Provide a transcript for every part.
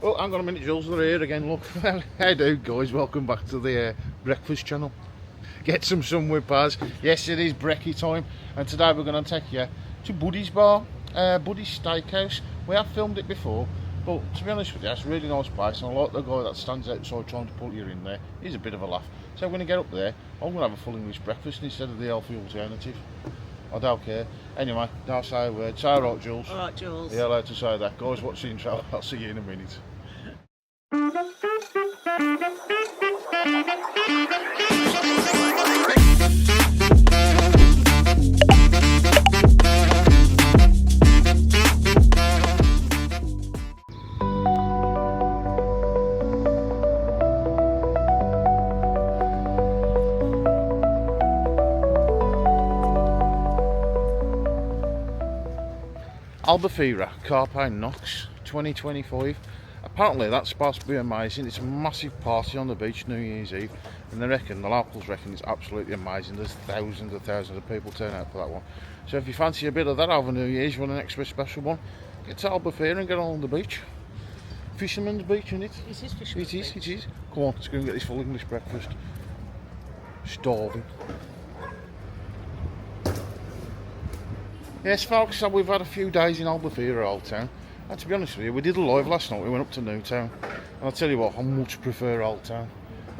Oh, hang on a minute, Jules, they're here again, look. How do, guys? Welcome back to the breakfast channel. Get some with pies. Yes, it is brekkie time, and today we're going to take you to Buddy's Bar, Buddy's Steakhouse. We have filmed it before, but to be honest with you, it's a really nice place, and I like the guy that stands outside trying to pull you in there. He's a bit of a laugh. So I'm going to get up there, I'm going to have a full English breakfast instead of the healthy alternative. I don't care. Anyway, don't say a word. Say alright, Jules. Alright, Jules. You're allowed to say that. Guys, watch the intro. I'll see you in a minute. Albufeira, Carpe Knox, 2025. Apparently that's supposed to be amazing. It's a massive party on the beach New Year's Eve, and the locals reckon it's absolutely amazing. There's thousands of people turn out for that one. So if you fancy a bit of that over New Year's, you want an extra special one, get to Albufeira and get on the beach. Fisherman's Beach, isn't it? It is Fisherman's Beach. It is. Come on, let's go and get this full English breakfast. Starving. Yes, folks, so we've had a few days in Albufeira, Old Town. And to be honest with you, we did a live last night. We went up to New Town. And I'll tell you what, I much prefer Old Town.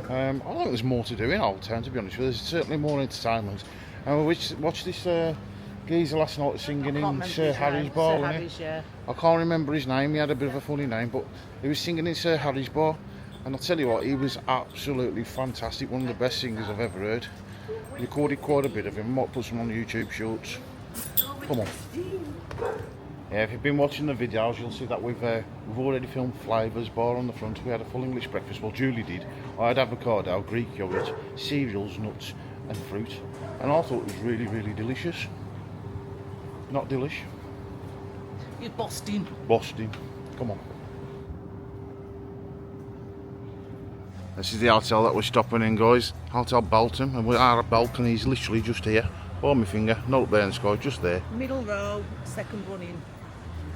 I think there's more to do in Old Town, to be honest with you. There's certainly more entertainment. And we watched this geezer last night singing in Sir Harry's bar, wasn't he? Yeah. I can't remember his name. He had a bit of a funny name, but he was singing in Sir Harry's bar. And I'll tell you what, he was absolutely fantastic. One of the best singers I've ever heard. Recorded quite a bit of him. Might put some on YouTube shorts. Come on. Yeah, if you've been watching the videos, you'll see that we've already filmed Flavours Bar on the front. We had a full English breakfast. Well, Julie did. I had avocado, Greek yogurt, cereals, nuts and fruit. And I thought it was really, really delicious. Not delish. You're Boston. Boston. Come on. This is the hotel that we're stopping in, guys. Hotel Baltham. And our balcony is literally just here. Hold my finger, not up there in the sky, just there. Middle row, second one in.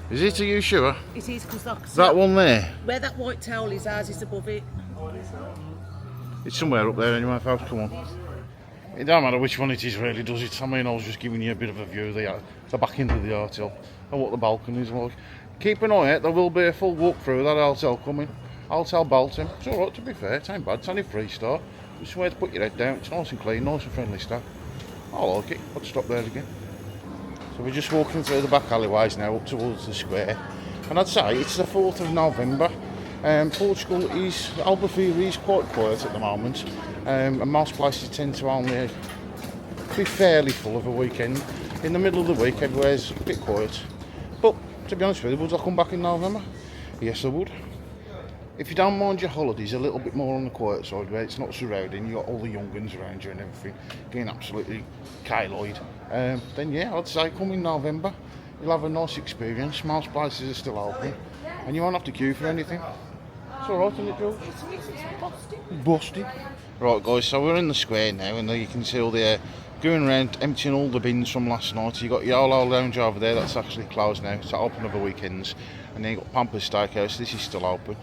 Is it? Are you sure? It is, because that one there? Where that white towel is, ours is above it. It's somewhere up there anyway, folks, come on. It don't matter which one it is really, does it? I mean, I was just giving you a bit of a view of the back end of the hotel and what the balcony is like. Keep an eye out, there will be a full walkthrough of that hotel coming. Hotel Baltham. It's alright, to be fair, it ain't bad, it's only 3-star. It's somewhere to put your head down, it's nice and clean, nice and friendly staff. I like it. I'll stop there again. So we're just walking through the back alleyways now up towards the square, and I'd say it's the 4th of November. Portugal is, Albufeira is quite quiet at the moment, and most places tend to only be fairly full of a weekend. In the middle of the week everywhere's a bit quiet, but to be honest with you, would I come back in November? Yes, I would. If you don't mind your holidays a little bit more on the quiet side, where it's not surrounding, you got all the young guns around you and everything, getting absolutely K-Lloyd, then yeah, I'd say come in November. You'll have a nice experience. Most places are still open, and you won't have to queue for anything. It's alright, isn't it, George? It's Busting. Right, guys, so we're in the square now, and you can see all the going around emptying all the bins from last night. You got Yolo Lounge over there, that's actually closed now. It's open over weekends, and then you got Pampas Steakhouse. This is still open.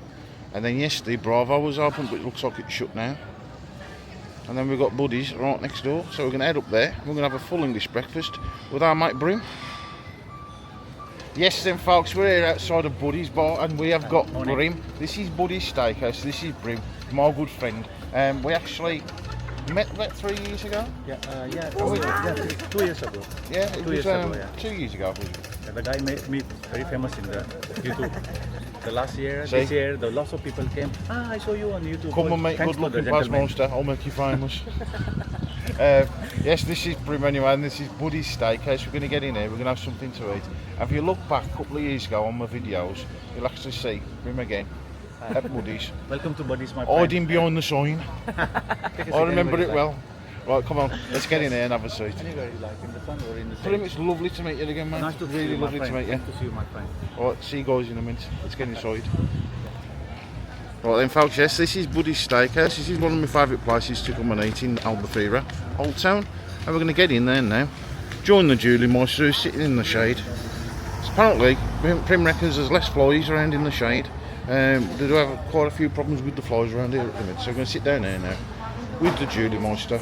And then yesterday Bravo was open, but it looks like it's shut now. And then we've got Buddy's right next door, so we're going to head up there. We're going to have a full English breakfast with our mate Brim. Yes then folks, we're here outside of Buddy's Bar, and we have got Brim. This is Buddy's Steakhouse, this is Brim, my good friend. We actually met about 3 years ago. Yeah, 2 years ago. Yeah, it 2 was years ago, yeah. 2 years ago. Yeah, the guy made me very famous in the YouTube. The last year, See? this year, lots of people came. I saw you on YouTube. Come and make Thanks good to the looking gentleman. Monster, I'll make you famous. Yes, this is Brim anyway, and this is Buddy's Steakhouse. We're going to get in here, we're going to have something to eat. And if you look back a couple of years ago on my videos, you'll actually see Brim again at Buddy's. Welcome to Buddy's, my friend. Hiding behind the sign. I remember it well. Right, come on, let's get in here and have a seat. Anywhere you like, in the sun or in the Brim, shade. it's lovely to meet you again, mate. Nice to see really you, my lovely friend. to meet you. Nice to see you, my friend. Right, see you guys in a minute. Let's get inside. Right then folks, yes, this is Buddy's Steakhouse. This is one of my favourite places to come and eat in Albufeira, Old Town. And we're going to get in there now. Join the Julie Moister, who's sitting in the shade. So apparently, Prim reckons there's less flies around in the shade. They do have quite a few problems with the flies around here at the minute, so we're going to sit down here now with the Julie Monster.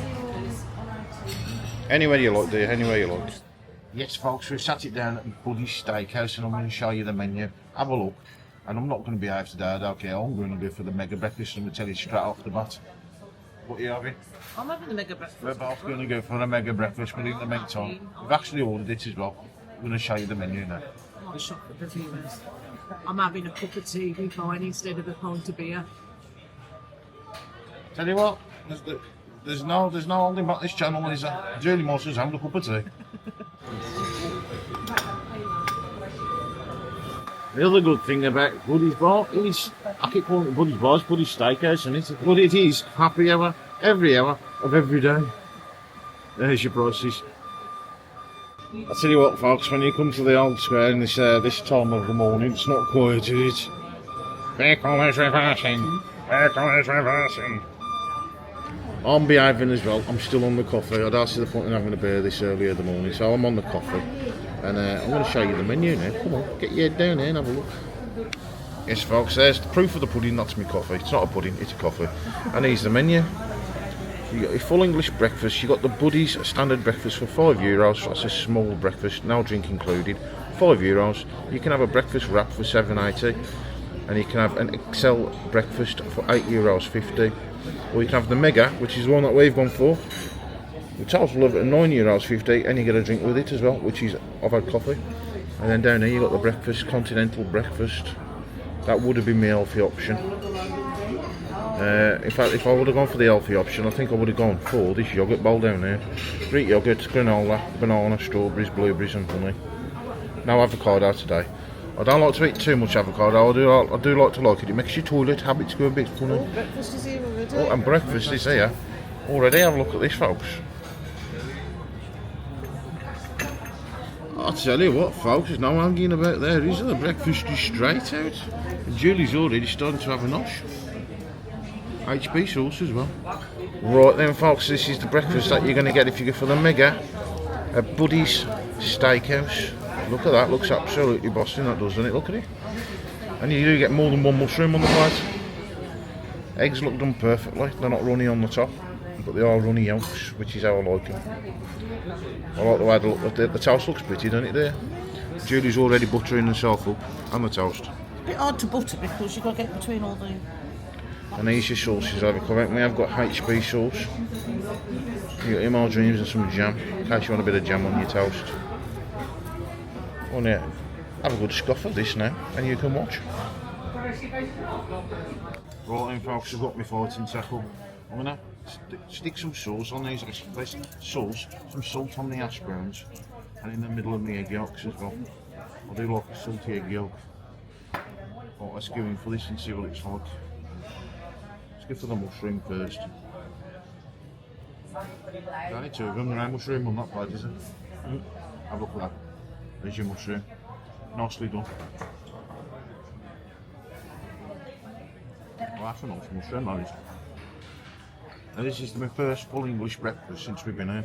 Anywhere you like, dear, anywhere you like. Yes, folks, we've sat it down at Buddy's Steakhouse and I'm going to show you the menu. Have a look. And I'm not going to be out today, I don't care. I'm going to go for the mega breakfast. I'm going to tell you straight off the bat. What are you having? I'm having the mega breakfast. We're both going to go for a mega breakfast, but in the meantime, we've actually ordered it as well. I'm going to show you the menu now. I might shock the viewers. I'm having a cup of tea with mine instead of a pint of beer. Tell you what, there's no holding back this channel, is there? Julie Monster's having a cup of tea. The other good thing about Buddy's Bar is, I keep calling it Buddy's Bar, it's Buddy's Steakhouse, and but it is happy hour every hour of every day. There's your prices. I tell you what, folks, when you come to the old square in this time of the morning, it's not quiet, is it? Vehicle is reversing. Vehicle is reversing. I'm behaving as well. I'm still on the coffee. I don't see the point in having a beer this early in the morning, so I'm on the coffee. And I'm going to show you the menu now. Come on, get your head down here and have a look. Yes, folks, there's the proof of the pudding. That's my coffee. It's not a pudding, it's a coffee. And here's the menu. You got your full English breakfast. You got the Buddy's standard breakfast for €5. That's a small breakfast, no drink included. €5. You can have a breakfast wrap for $7.80, and you can have an XL breakfast for €8.50. Or you can have the mega, which is the one that we've gone for. The total of €9.50, and you get a drink with it as well, which is I've had coffee. And then down here you got the breakfast, continental breakfast. That would have been my healthy option. In fact, if I would have gone for the healthy option, I think I would have gone for this yogurt bowl down there. Greek yogurt, granola, banana, strawberries, blueberries and honey. No avocado today. I don't like to eat too much avocado, I do like to like it. It makes your toilet habits go a bit funny. Oh, breakfast is here already. Oh, and breakfast is here. Already, have a look at this, folks. I'll tell you what, folks, there's no hanging about there, is there? The breakfast is straight out. And Julie's already starting to have a nosh. HP sauce as well. Right then, folks, this is the breakfast that you're going to get if you go for the mega at Buddy's Steakhouse. Look at that, looks absolutely bossing, that doesn't it? Look at it. And you do get more than one mushroom on the plate. Eggs look done perfectly, they're not runny on the top, but they are runny yolks, which is how I like them. I like the way they look. The toast looks pretty, doesn't it, there? Julie's already buttering herself up, and the toast. It's a bit hard to butter because you've got to get between all the... And here's your sauces over correct. We have got HP sauce. You got your margarines and some jam, in case you want a bit of jam on your toast. Oh yeah, have a good scoff of this now, and you can watch. Right then, folks, I've got my fighting tackle. I'm gonna stick some sauce on these. Sauce, some salt on the hash browns, and in the middle of the egg yolks as well. I do like a salty egg yolk. Right, let's go in for this and see what it's like. Let's go for the mushroom first. There's only two of them. There ain't mushroom on that plate, is there? Have a look at that. There's your mushroom. Nicely done. Well, that's a nice mushroom, that is. Now, this is my first full English breakfast since we've been here.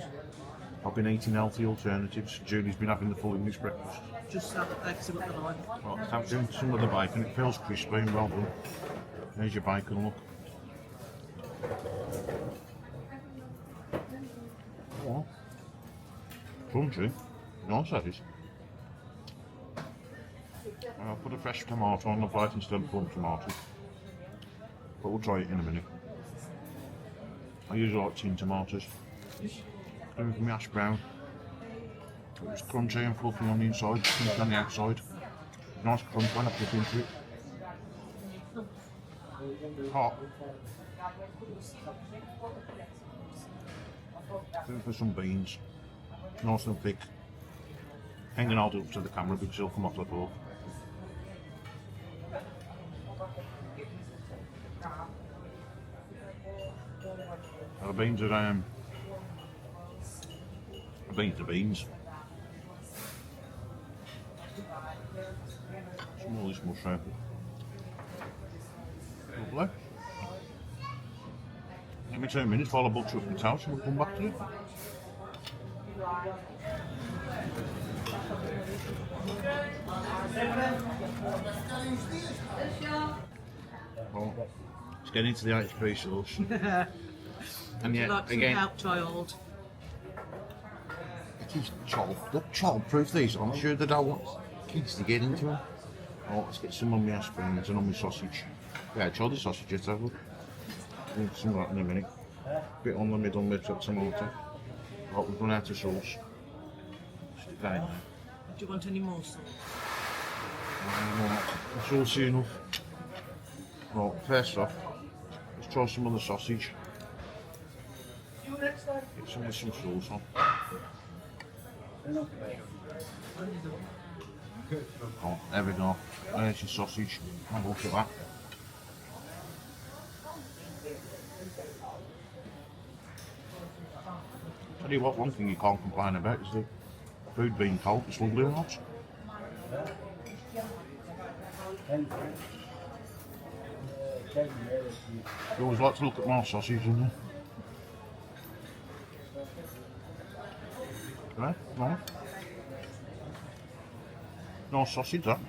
I've been eating healthy alternatives. Julie's been having the full English breakfast. Just have eggs with the line. Right, let's have some of the bacon. It feels crispy and well done. There's your bacon, look. Oh, crunchy. Nice, that is. I'll put a fresh tomato on the plate instead of plum tomatoes. But we'll try it in a minute. I usually like tin tomatoes. Going for my hash brown. It was crunchy and fluffy on the inside, crunchy on the outside. Nice crunch when I put into it. Hot. Going for some beans. Nice and thick. Hanging out up to the camera because it'll come off the fork. The beans are beans. Smallish mushroom. Lovely. Give me 2 minutes while I butcher up the toast and we'll come back to it. Oh, let's get into the HP sauce. And You yeah, like some again, help, child? they're child-proof these. I'm sure they don't want kids to get into them. Oh, let's get some on my aspirins and on my sausage. Yeah, I tried the sausage just over. Some of that in a minute. Bit on the middle bit of tomato. Right, we've run out of sauce. Stick that in there. Do you want any more sauce? That's all soon enough. Right, first off, let's try some of the sausage. Get some with some sauce on. Oh, there we go. There's your sausage. Have a look at that. Tell you what, one thing you can't complain about is the food being cold. It's lovely or not. You always like to look at my sausage, don't you? Right, no. No sausage, that.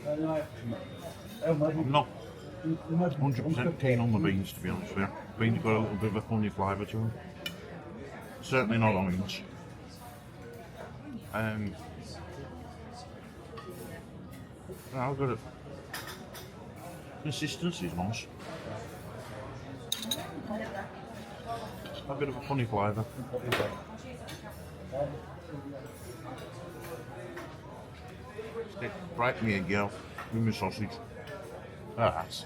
I'm not 100% keen on the beans, to be honest with you. Beans got a little bit of a funny flavour to them. Certainly not onions. I've got it. Consistency is nice. A bit of a funny flavour. Break me a girl with my sausage. That's.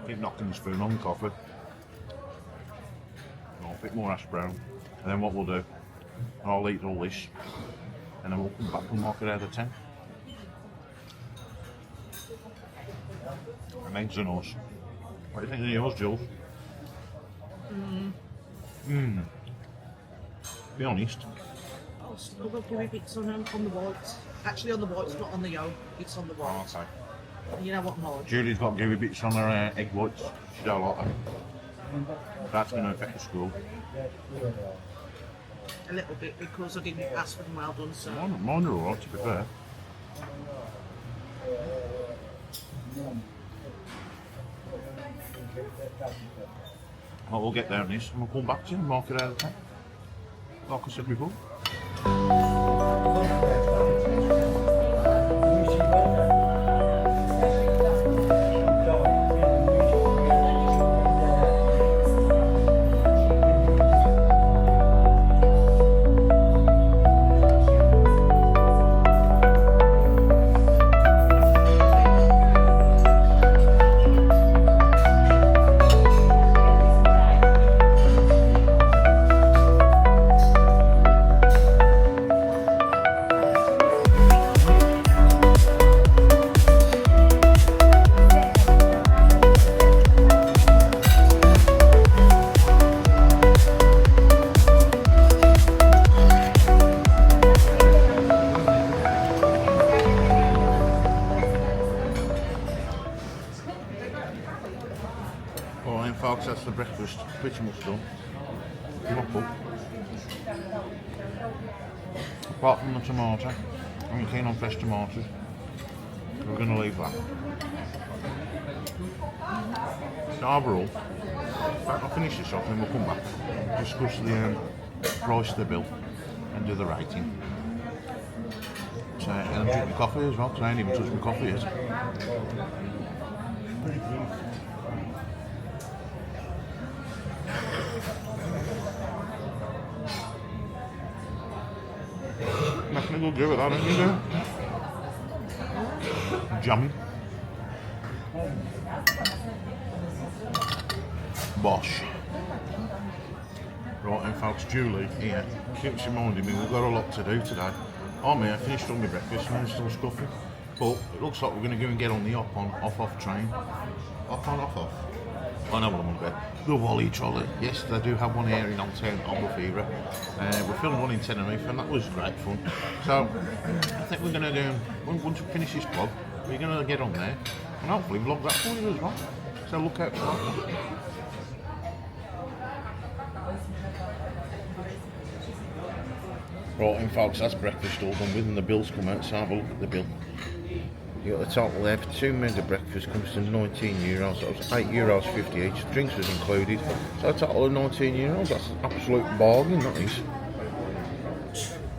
Keep knocking the spoon on the coffee. Oh, a bit more hash brown. And then what we'll do, I'll eat all this. And then we'll come back and mark it out of 10. And eggs are nice. What do you think of yours, Jules? Be honest. Oh, still got gooey bits on the whites. Actually, on the whites, not on the yolk. It's on the Oh, whites. okay. You know what I'm like? Julie's got gooey bits on her egg whites. She don't like them. That's going to affect the school. A little bit because I didn't ask for them well done, so. Mine are alright, to be fair. Well, we'll get there on this and we'll come back to you and mark it out of 10. Like I said before. Alright folks, that's the breakfast pretty much done. Mop up. Apart from the tomato, I'm keen on fresh tomatoes. We're going to leave that. So overall, in fact I'll finish this off and then we'll come back, discuss the price of the bill and do the rating. So, and drink my coffee as well, because I ain't even touched my coffee yet. Nothing will do with that, isn't there? Jammy. Bosh. Right, in fact, Julie here keeps reminding me we've got a lot to do today. I'm here, finished all my breakfast and I'm still scuffing. But it looks like we're going to go and get on the off train. Off. I know what I'm on about. The Wally Trolley. Yes, they do have one here in Old Town, Albufeira. We filmed one in Tenerife and that was great fun. So, I think we're going to go, once we finish this vlog, we're going to get on there and hopefully vlog that for you as well. So look out for that one. Right, and folks, that's breakfast all done with, and the bills come out, so have a look at the bill. You got the total there for 2 meals of breakfast comes to €19, so it's €8.50 each. Drinks was included, so a total of €19. That's an absolute bargain, that is.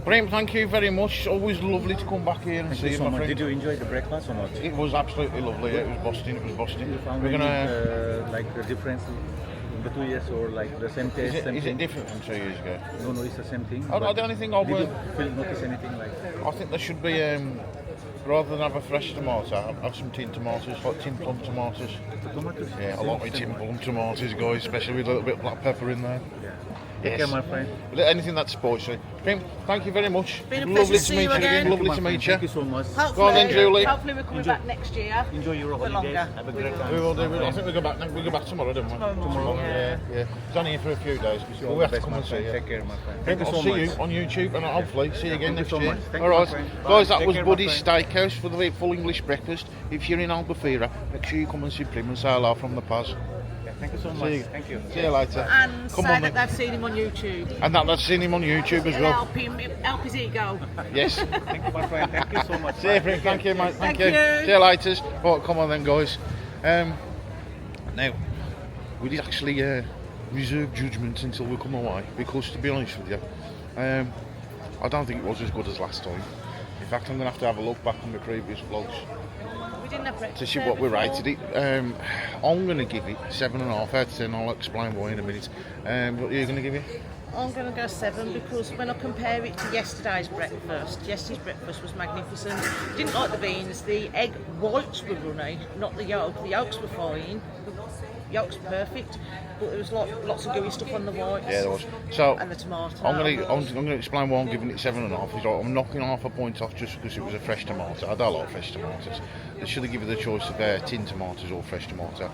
Brilliant, thank you very much. Always lovely to come back here and Thank see you you, so my much. friend. Did you enjoy the breakfast or not? It was absolutely lovely. It was busting. It was busting. You found We're any gonna. like the difference in the 2 years or like the same taste? Is same it thing? different from 2 years ago? No, it's the same thing. I but don't think I did will. you notice anything like? I think there should be, rather than have a fresh tomato, have some tin tomatoes, like tin plum tomatoes. Tomatoes? Yeah, I like my tin plum tomatoes, guys, especially with a little bit of black pepper in there. Yeah. Take care, Yes. my friend. Anything that's spicy. Prim, thank you very much. Been a Lovely pleasure to to meet see you you again. again. Lovely my to friend. meet you. Thank you so much. Go on then, Julie. Hopefully we're coming back next year. Enjoy your For holidays. longer. Have a great time. We will do. I think we go back tomorrow, don't we? Tomorrow, Yeah. It's only here for a few days, but we have to come and see you. Take care, my friend. Prim, Thank you I'll so see much. you on YouTube and hopefully see you again Thank you next so year. much. Thank All you, my right, friend. guys, Bye. that Take was care, my Buddy's friend. Steakhouse for the full English breakfast. If you're in Albufeira, make sure you come and see Prim and say hello from the Paz. Thank you so See much. you. Thank you. See you later. And Come say on that then. they've seen him on YouTube. And that's seen him on YouTube as It'll well. help his ego. Yes. Thank you, my friend. Thank you so much. See you, Prim. Thank you, mate. Thank you. you. See you later. Right, come on then, guys. Now, we did actually reserve judgment until we come away because, to be honest with you, I don't think it was as good as last time. In fact, I'm going to have a look back on the previous vlogs We didn't have breakfast to see there what we before. rated it. I'm going to give it 7.5 out of 10. I'll explain why in a minute. What are you going to give it? I'm going to go 7 because when I compare it to yesterday's breakfast was magnificent. Didn't like the beans. The egg whites were runny, not the yolk. The yolks were fine. The yolks were perfect, but there was lots of gooey stuff on the whites. Yeah, there was. So And the tomato. I'm going to explain why I'm giving it 7.5. Is like I'm knocking half a point off just because it was a fresh tomato. I don't like fresh tomatoes. They should have given the choice of tin tomatoes or fresh tomato.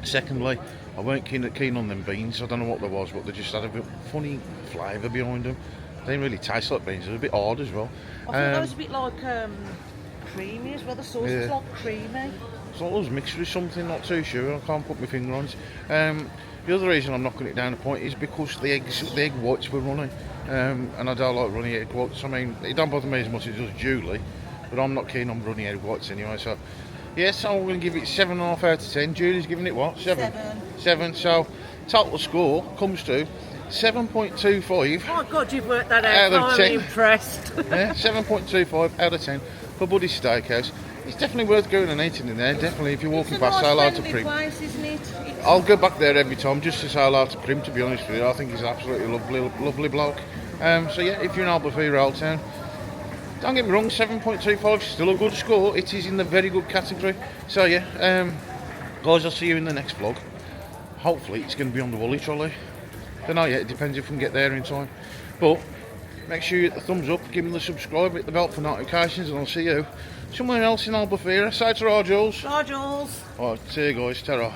Secondly, I weren't keen on them beans. I don't know what there was, but they just had a bit funny flavour behind them. They didn't really taste like beans. They were a bit hard as well. I thought that was a bit like creamy as well. The sauce was Yeah. like creamy. So it was mixed with something, not too sure. I can't put my finger on it. The other reason I'm knocking it down a point is because the egg whites were runny, and I don't like runny egg whites. I mean, it don't bother me as much as it does Julie, but I'm not keen on runny egg whites anyway. So, yes, I'm going to give it 7.5 out of 10. Julie's giving it what? 7. 7. So, total score comes to 7.25 Oh God, you've worked that Out out. of I'm 10. impressed. yeah, 7.25 out of 10 for Buddy's Steakhouse. It's definitely worth going and eating in there. Definitely, if you're walking past, say hello to Prim. place, isn't it? I'll go back there every time just to say hello to Prim, to be honest with you. I think he's an absolutely lovely bloke. So yeah, if you're in Albufeira Old Town, don't get me wrong, 7.25 is still a good score. It is in the very good category. So yeah, guys, I'll see you in the next vlog. Hopefully it's going to be on the Woolly Trolley. Don't know yet, it depends if we can get there in time. But make sure you hit the thumbs up, give me the subscribe, hit the bell for notifications, and I'll see you somewhere else in Albufeira. Say ta-ra, Jules. Bye, Jules. Alright, see you guys, ta-ra.